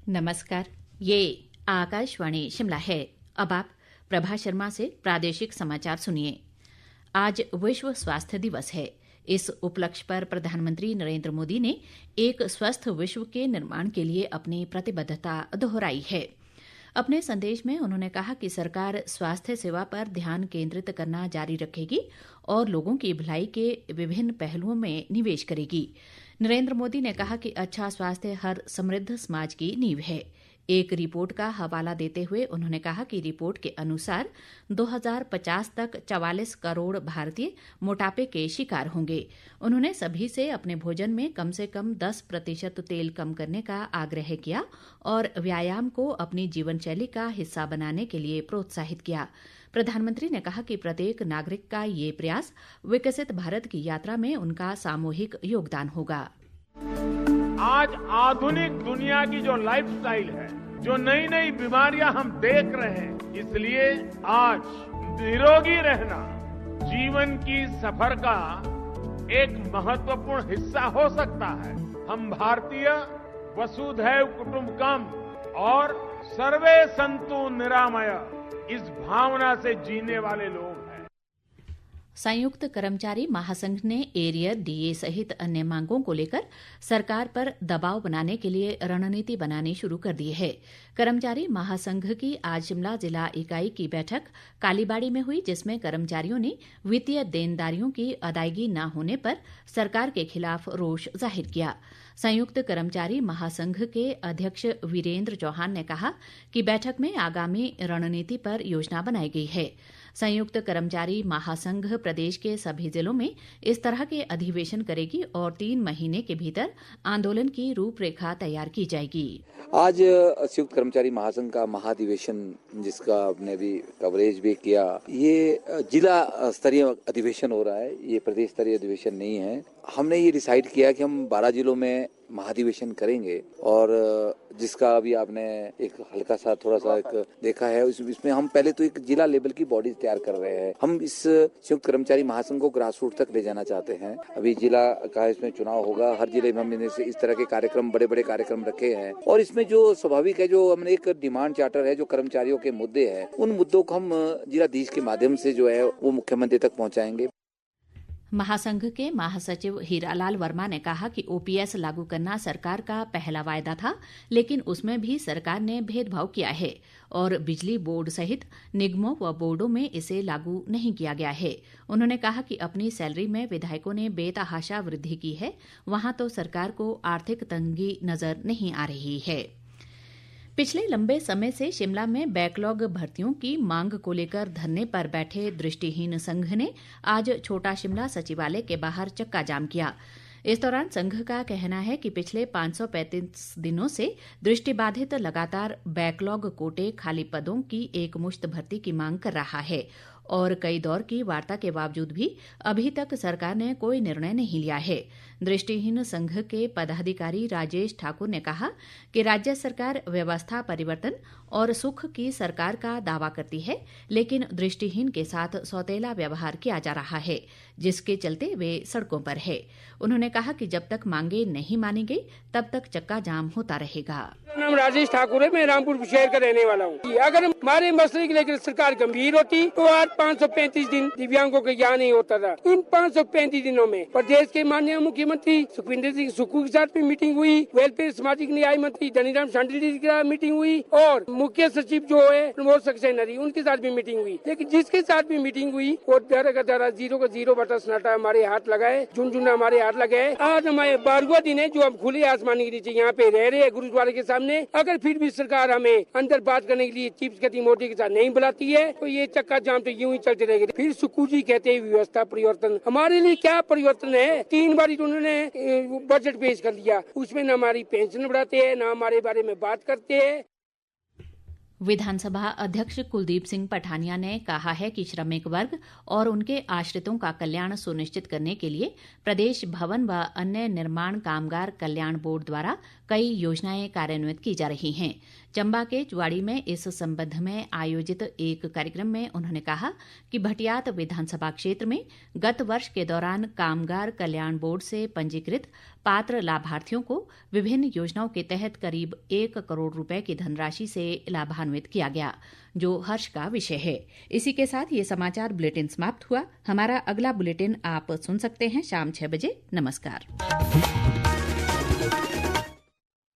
नमस्कार। ये आकाशवाणी शिमला है। अब आप प्रभा शर्मा से प्रादेशिक समाचार सुनिए। आज विश्व स्वास्थ्य दिवस है। इस उपलक्ष्य पर प्रधानमंत्री नरेंद्र मोदी ने एक स्वस्थ विश्व के निर्माण के लिए अपनी प्रतिबद्धता दोहराई है। अपने संदेश में उन्होंने कहा कि सरकार स्वास्थ्य सेवा पर ध्यान केंद्रित करना जारी रखेगी और लोगों की भलाई के विभिन्न पहलुओं में निवेश करेगी। नरेंद्र मोदी ने कहा कि अच्छा स्वास्थ्य हर समृद्ध समाज की नींव है। एक रिपोर्ट का हवाला देते हुए उन्होंने कहा कि रिपोर्ट के अनुसार 2050 तक 44 करोड़ भारतीय मोटापे के शिकार होंगे। उन्होंने सभी से अपने भोजन में कम से कम 10% तेल कम करने का आग्रह किया और व्यायाम को अपनी जीवनशैली का हिस्सा बनाने के लिए प्रोत्साहित किया। प्रधानमंत्री ने कहा कि प्रत्येक नागरिक का ये प्रयास विकसित भारत की यात्रा में उनका सामूहिक योगदान होगा। आज आधुनिक दुनिया की जो लाइफस्टाइल है, जो नई नई बीमारियां हम देख रहे हैं, इसलिए आज निरोगी रहना जीवन की सफर का एक महत्वपूर्ण हिस्सा हो सकता है। हम भारतीय वसुधैव कुटुंबकम और सर्वे संतु निरामय इस भावना से जीने वाले लोग हैं। संयुक्त कर्मचारी महासंघ ने एरियर, डीए सहित अन्य मांगों को लेकर सरकार पर दबाव बनाने के लिए रणनीति बनानी शुरू कर दी है। कर्मचारी महासंघ की आज शिमला जिला इकाई की बैठक कालीबाड़ी में हुई, जिसमें कर्मचारियों ने वित्तीय देनदारियों की अदायगी न होने पर सरकार के खिलाफ रोष जाहिर किया। संयुक्त कर्मचारी महासंघ के अध्यक्ष वीरेंद्र चौहान ने कहा कि बैठक में आगामी रणनीति पर योजना बनाई गई है। संयुक्त कर्मचारी महासंघ प्रदेश के सभी जिलों में इस तरह के अधिवेशन करेगी और 3 महीने के भीतर आंदोलन की रूपरेखा तैयार की जाएगी। आज संयुक्त कर्मचारी महासंघ का महाधिवेशन, जिसका आपने भी कवरेज भी किया, ये जिला स्तरीय अधिवेशन हो रहा है, ये प्रदेश स्तरीय अधिवेशन नहीं है। हमने ये डिसाइड किया कि हम 12 जिलों में महाधिवेशन करेंगे और जिसका अभी आपने एक हल्का सा थोड़ा सा एक देखा है, इसमें हम पहले तो एक जिला लेवल की बॉडी तैयार कर रहे हैं। हम इस संयुक्त कर्मचारी महासंघ को ग्रास रूट तक ले जाना चाहते हैं। अभी जिला का इसमें चुनाव होगा, हर जिले में हमने इस तरह के कार्यक्रम, बड़े बड़े कार्यक्रम रखे हैं और इसमें जो स्वाभाविक है, जो हमने एक डिमांड चार्टर है, जो कर्मचारियों के मुद्दे हैं, उन मुद्दों को हम जिलाधीश के माध्यम से जो है वो मुख्यमंत्री तक पहुँचाएंगे। महासंघ के महासचिव हीरालाल वर्मा ने कहा कि ओपीएस लागू करना सरकार का पहला वायदा था, लेकिन उसमें भी सरकार ने भेदभाव किया है और बिजली बोर्ड सहित निगमों व बोर्डों में इसे लागू नहीं किया गया है। उन्होंने कहा कि अपनी सैलरी में विधायकों ने बेतहाशा वृद्धि की है, वहां तो सरकार को आर्थिक तंगी नजर नहीं आ रही है। पिछले लंबे समय से शिमला में बैकलॉग भर्तियों की मांग को लेकर धरने पर बैठे दृष्टिहीन संघ ने आज छोटा शिमला सचिवालय के बाहर चक्का जाम किया। इस दौरान संघ का कहना है कि पिछले 535 दिनों से दृष्टिबाधित लगातार बैकलॉग कोटे खाली पदों की एकमुश्त भर्ती की मांग कर रहा है और कई दौर की वार्ता के बावजूद भी अभी तक सरकार ने कोई निर्णय नहीं लिया है। दृष्टिहीन संघ के पदाधिकारी राजेश ठाकुर ने कहा कि राज्य सरकार व्यवस्था परिवर्तन और सुख की सरकार का दावा करती है, लेकिन दृष्टिहीन के साथ सौतेला व्यवहार किया जा रहा है, जिसके चलते वे सड़कों पर है। उन्होंने कहा कि जब तक मांगे नहीं मानी गई तब तक चक्का जाम होता रहेगा। नाम राजेश ठाकुर है, मैं रामपुर शहर का रहने वाला हूँ। अगर हमारे मसले के लेकर सरकार गंभीर होती तो आज 535 दिन दिव्यांगों का यहाँ नहीं होता था। इन 535 दिनों में प्रदेश के माननीय मुख्यमंत्री सुखविंदर सिंह सुक्खू के साथ भी मीटिंग हुई, वेलफेयर सामाजिक न्याय मंत्री धनीराम शांडिल जी के साथ मीटिंग हुई और मुख्य सचिव जो है प्रमोद सक्सेना जी, उनके साथ भी मीटिंग हुई। लेकिन जिसके साथ भी मीटिंग हुई वो दरा का दरा, जीरो का जीरो बटा सन्नाटा हमारे हाथ लगाए, झुनझुना हमारे हाथ लगाए। आज हमारे 12वां दिन है जो हम खुले आसमान के नीचे यहाँ पे रह रहे हैं गुरुद्वारे के सामने। अगर फिर भी सरकार हमें अंदर बात करने के लिए चीफ सेक्रेटरी मोदी के साथ नहीं बुलाती है तो ये चक्का जाम तो यूं ही चलते रहेगा। फिर सुक्खू जी कहते हैं व्यवस्था परिवर्तन, हमारे लिए क्या परिवर्तन है? 3 बार उन्होंने बजट पेश कर दिया, उसमें न हमारी पेंशन बढ़ाते हैं, न हमारे बारे में बात करते हैं। विधानसभा अध्यक्ष कुलदीप सिंह पठानिया ने कहा है कि श्रमिक वर्ग और उनके आश्रितों का कल्याण सुनिश्चित करने के लिए प्रदेश भवन व अन्य निर्माण कामगार कल्याण बोर्ड द्वारा कई योजनाएं कार्यान्वित की जा रही हैं, चंबा के चुवाड़ी में इस संबंध में आयोजित एक कार्यक्रम में उन्होंने कहा कि भटियात विधानसभा क्षेत्र में गत वर्ष के दौरान कामगार कल्याण बोर्ड से पंजीकृत पात्र लाभार्थियों को विभिन्न योजनाओं के तहत करीब 1 करोड़ रुपए की धनराशि से लाभान्वित किया गया, जो हर्ष का विषय है। इसी के साथ ये समाचार बुलेटिन समाप्त हुआ। हमारा अगला बुलेटिन आप सुन सकते हैं शाम 6 बजे। नमस्कार।